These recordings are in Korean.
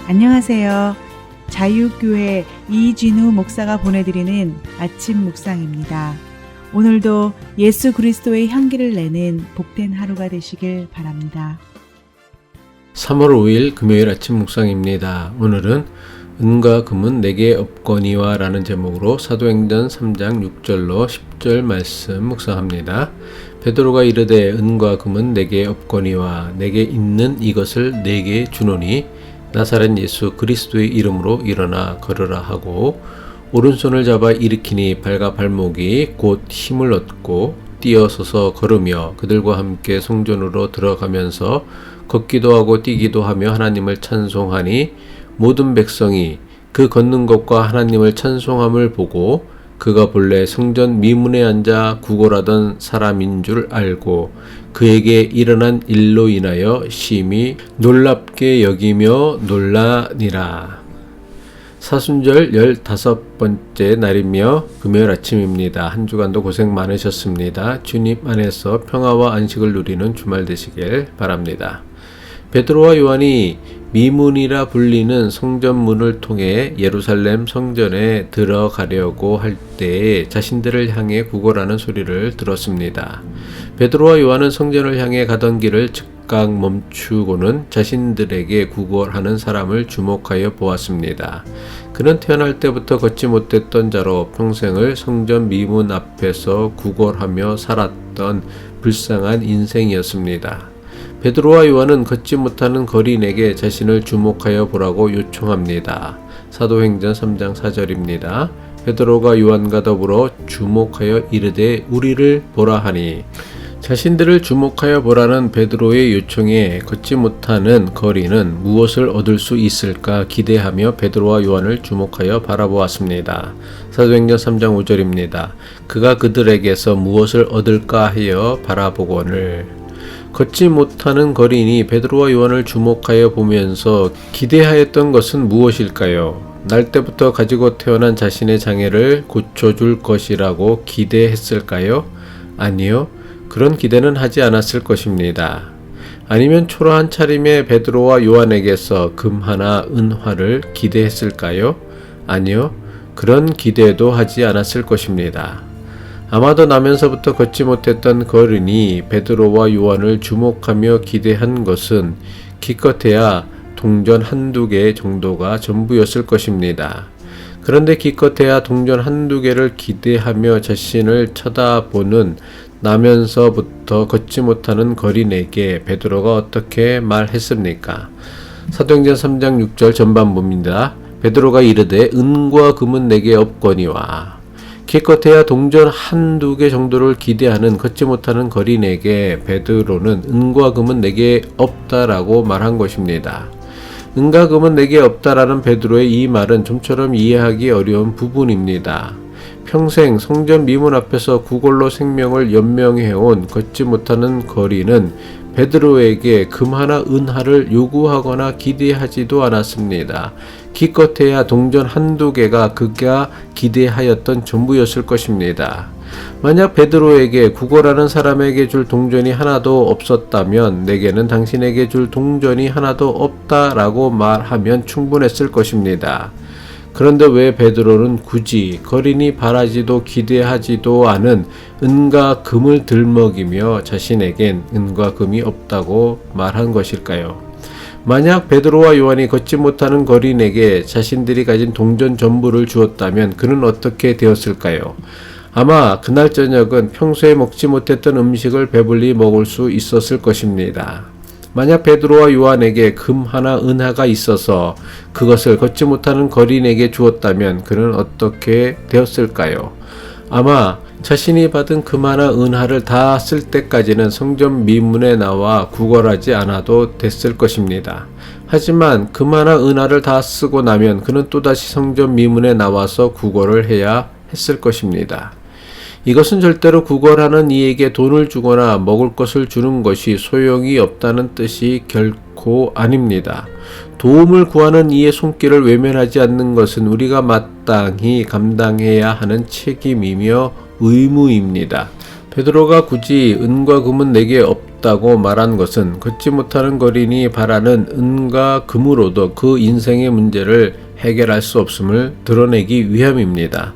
안녕하세요. 자유교회 이진우 목사가 보내드리는 아침 묵상입니다. 오늘도 예수 그리스도의 향기를 내는 복된 하루가 되시길 바랍니다. 3월 5일 금요일 아침 묵상입니다. 오늘은 은과 금은 내게 없거니와 라는 제목으로 사도행전 3장 6절로 10절 말씀 묵상합니다. 베드로가 이르되 은과 금은 내게 없거니와 내게 있는 이것을 내게 주노니 나사렛 예수 그리스도의 이름으로 일어나 걸으라 하고 오른손을 잡아 일으키니 발과 발목이 곧 힘을 얻고 뛰어서서 걸으며 그들과 함께 성전으로 들어가면서 걷기도 하고 뛰기도 하며 하나님을 찬송하니 모든 백성이 그 걷는 것과 하나님을 찬송함을 보고 그가 본래 성전 미문에 앉아 구걸하던 사람인 줄 알고 그에게 일어난 일로 인하여 심히 놀랍게 여기며 놀라니라. 사순절 15번째 날이며 금요일 아침입니다. 한 주간도 고생 많으셨습니다. 주님 안에서 평화와 안식을 누리는 주말 되시길 바랍니다. 베드로와 요한이 미문이라 불리는 성전문을 통해 예루살렘 성전에 들어가려고 할 때에 자신들을 향해 구걸하는 소리를 들었습니다. 베드로와 요한은 성전을 향해 가던 길을 즉각 멈추고는 자신들에게 구걸하는 사람을 주목하여 보았습니다. 그는 태어날 때부터 걷지 못했던 자로 평생을 성전 미문 앞에서 구걸하며 살았던 불쌍한 인생이었습니다. 베드로와 요한은 걷지 못하는 거린에게 자신을 주목하여 보라고 요청합니다. 사도행전 3장 4절입니다. 베드로가 요한과 더불어 주목하여 이르되 우리를 보라 하니 자신들을 주목하여 보라는 베드로의 요청에 걷지 못하는 거린은 무엇을 얻을 수 있을까 기대하며 베드로와 요한을 주목하여 바라보았습니다. 사도행전 3장 5절입니다. 그가 그들에게서 무엇을 얻을까 하여 바라보거늘 걷지 못하는 거린이 베드로와 요한을 주목하여 보면서 기대하였던 것은 무엇일까요? 날 때부터 가지고 태어난 자신의 장애를 고쳐줄 것이라고 기대했을까요? 아니요. 그런 기대는 하지 않았을 것입니다. 아니면 초라한 차림의 베드로와 요한에게서 금 하나 은화를 기대했을까요? 아니요. 그런 기대도 하지 않았을 것입니다. 아마도 나면서부터 걷지 못했던 거린이 베드로와 요한을 주목하며 기대한 것은 기껏해야 동전 한두 개 정도가 전부였을 것입니다. 그런데 기껏해야 동전 한두 개를 기대하며 자신을 쳐다보는 나면서부터 걷지 못하는 거린에게 베드로가 어떻게 말했습니까? 사도행전 3장 6절 전반부입니다. 베드로가 이르되 은과 금은 내게 없거니와 기껏해야 동전 한두 개 정도를 기대하는 걷지 못하는 거린에게 베드로는 은과 금은 내게 없다라고 말한 것입니다. 은과 금은 내게 없다라는 베드로의 이 말은 좀처럼 이해하기 어려운 부분입니다. 평생 성전 미문 앞에서 구걸로 생명을 연명해온 걷지 못하는 거린은 베드로에게 금 하나 은하를 요구하거나 기대하지도 않았습니다. 기껏해야 동전 한두 개가 그가 기대하였던 전부였을 것입니다. 만약 베드로에게 구걸하는 사람에게 줄 동전이 하나도 없었다면 내게는 당신에게 줄 동전이 하나도 없다라고 말하면 충분했을 것입니다. 그런데 왜 베드로는 굳이 거린이 바라지도 기대하지도 않은 은과 금을 들먹이며 자신에겐 은과 금이 없다고 말한 것일까요? 만약 베드로와 요한이 걷지 못하는 거린에게 자신들이 가진 동전 전부를 주었다면 그는 어떻게 되었을까요? 아마 그날 저녁은 평소에 먹지 못했던 음식을 배불리 먹을 수 있었을 것입니다. 만약 베드로와 요한에게 금 하나 은하가 있어서 그것을 걷지 못하는 거린에게 주었다면 그는 어떻게 되었을까요? 아마 자신이 받은 금 하나 은하를 다 쓸 때까지는 성전 미문에 나와 구걸하지 않아도 됐을 것입니다. 하지만 금 하나 은하를 다 쓰고 나면 그는 또다시 성전 미문에 나와서 구걸을 해야 했을 것입니다. 이것은 절대로 구걸하는 이에게 돈을 주거나 먹을 것을 주는 것이 소용이 없다는 뜻이 결코 아닙니다. 도움을 구하는 이의 손길을 외면하지 않는 것은 우리가 마땅히 감당해야 하는 책임이며 의무입니다. 베드로가 굳이 은과 금은 내게 없다 없다고 말한 것은 걷지 못하는 거린이 바라는 은과 금으로도 그 인생의 문제를 해결할 수 없음을 드러내기 위함입니다.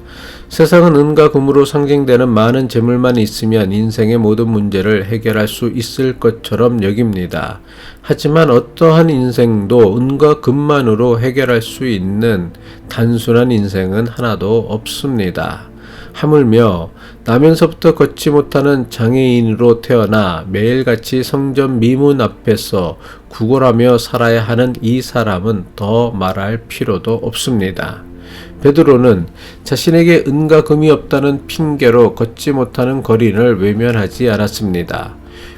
세상은 은과 금으로 상징되는 많은 재물만 있으면 인생의 모든 문제를 해결할 수 있을 것처럼 여깁니다. 하지만 어떠한 인생도 은과 금만으로 해결할 수 있는 단순한 인생은 하나도 없습니다. 하물며 나면서부터 걷지 못하는 장애인으로 태어나 매일같이 성전 미문 앞에서 구걸하며 살아야 하는 이 사람은 더 말할 필요도 없습니다. 베드로는 자신에게 은과 금이 없다는 핑계로 걷지 못하는 거린을 외면하지 않았습니다.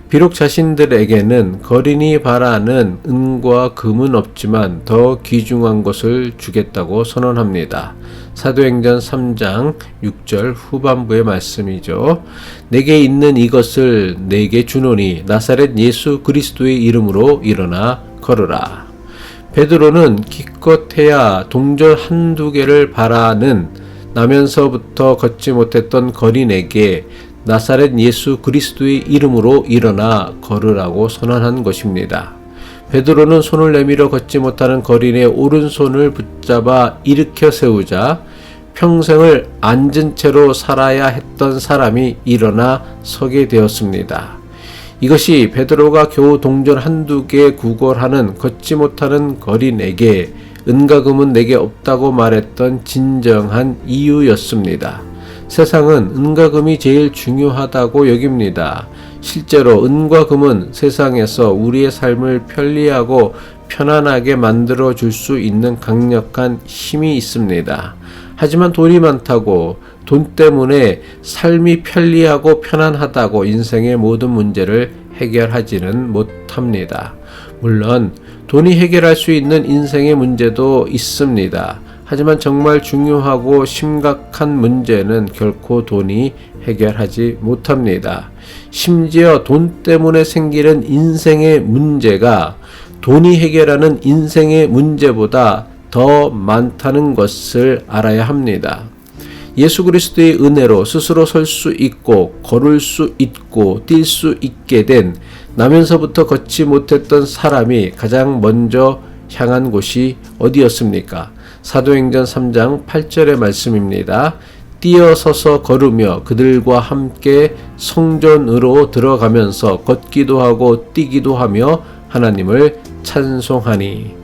비록 자신들에게는 거린이 바라는 은과 금은 없지만 더 귀중한 것을 주겠다고 선언합니다. 사도행전 3장 6절 후반부의 말씀이죠. 내게 있는 이것을 내게 주노니 나사렛 예수 그리스도의 이름으로 일어나 걸으라. 베드로는 기껏해야 동전 한두 개를 바라는 나면서부터 걷지 못했던 거린에게 나사렛 예수 그리스도의 이름으로 일어나 걸으라고 선언한 것입니다. 베드로는 손을 내밀어 걷지 못하는 거린의 오른손을 붙잡아 일으켜 세우자 평생을 앉은 채로 살아야 했던 사람이 일어나 서게 되었습니다. 이것이 베드로가 겨우 동전 한두 개 구걸하는 걷지 못하는 거린에게 은과 금은 내게 없다고 말했던 진정한 이유였습니다. 세상은 은과 금이 제일 중요하다고 여깁니다. 실제로 은과 금은 세상에서 우리의 삶을 편리하고 편안하게 만들어 줄 수 있는 강력한 힘이 있습니다. 하지만 돈이 많다고 돈 때문에 삶이 편리하고 편안하다고 인생의 모든 문제를 해결하지는 못합니다. 물론 돈이 해결할 수 있는 인생의 문제도 있습니다. 하지만 정말 중요하고 심각한 문제는 결코 돈이 해결하지 못합니다. 심지어 돈 때문에 생기는 인생의 문제가 돈이 해결하는 인생의 문제보다 더 많다는 것을 알아야 합니다. 예수 그리스도의 은혜로 스스로 설 수 있고 걸을 수 있고 뛸 수 있게 된 나면서부터 걷지 못했던 사람이 가장 먼저 향한 곳이 어디였습니까? 사도행전 3장 8절의 말씀입니다. 뛰어서서 걸으며 그들과 함께 성전으로 들어가면서 걷기도 하고 뛰기도 하며 하나님을 찬송하니.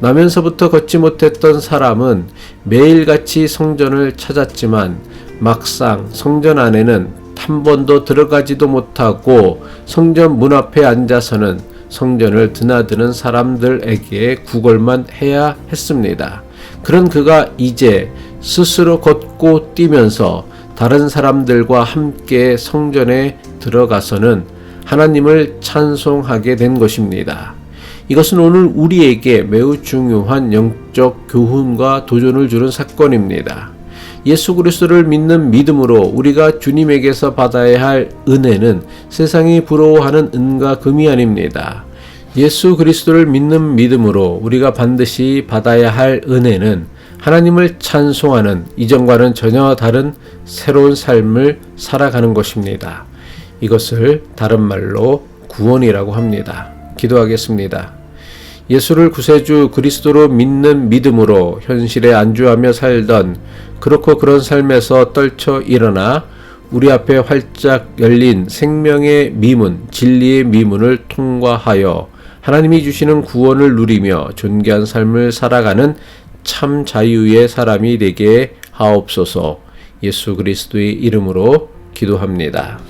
나면서부터 걷지 못했던 사람은 매일같이 성전을 찾았지만 막상 성전 안에는 한 번도 들어가지도 못하고 성전 문 앞에 앉아서는 성전을 드나드는 사람들에게 구걸만 해야 했습니다. 그런 그가 이제 스스로 걷고 뛰면서 다른 사람들과 함께 성전에 들어가서는 하나님을 찬송하게 된 것입니다. 이것은 오늘 우리에게 매우 중요한 영적 교훈과 도전을 주는 사건입니다. 예수 그리스도를 믿는 믿음으로 우리가 주님에게서 받아야 할 은혜는 세상이 부러워하는 은과 금이 아닙니다. 예수 그리스도를 믿는 믿음으로 우리가 반드시 받아야 할 은혜는 하나님을 찬송하는 이전과는 전혀 다른 새로운 삶을 살아가는 것입니다. 이것을 다른 말로 구원이라고 합니다. 기도하겠습니다. 예수를 구세주 그리스도로 믿는 믿음으로 현실에 안주하며 살던 그렇고 그런 삶에서 떨쳐 일어나 우리 앞에 활짝 열린 생명의 미문, 진리의 미문을 통과하여 하나님이 주시는 구원을 누리며 존귀한 삶을 살아가는 참 자유의 사람이 되게 하옵소서. 예수 그리스도의 이름으로 기도합니다.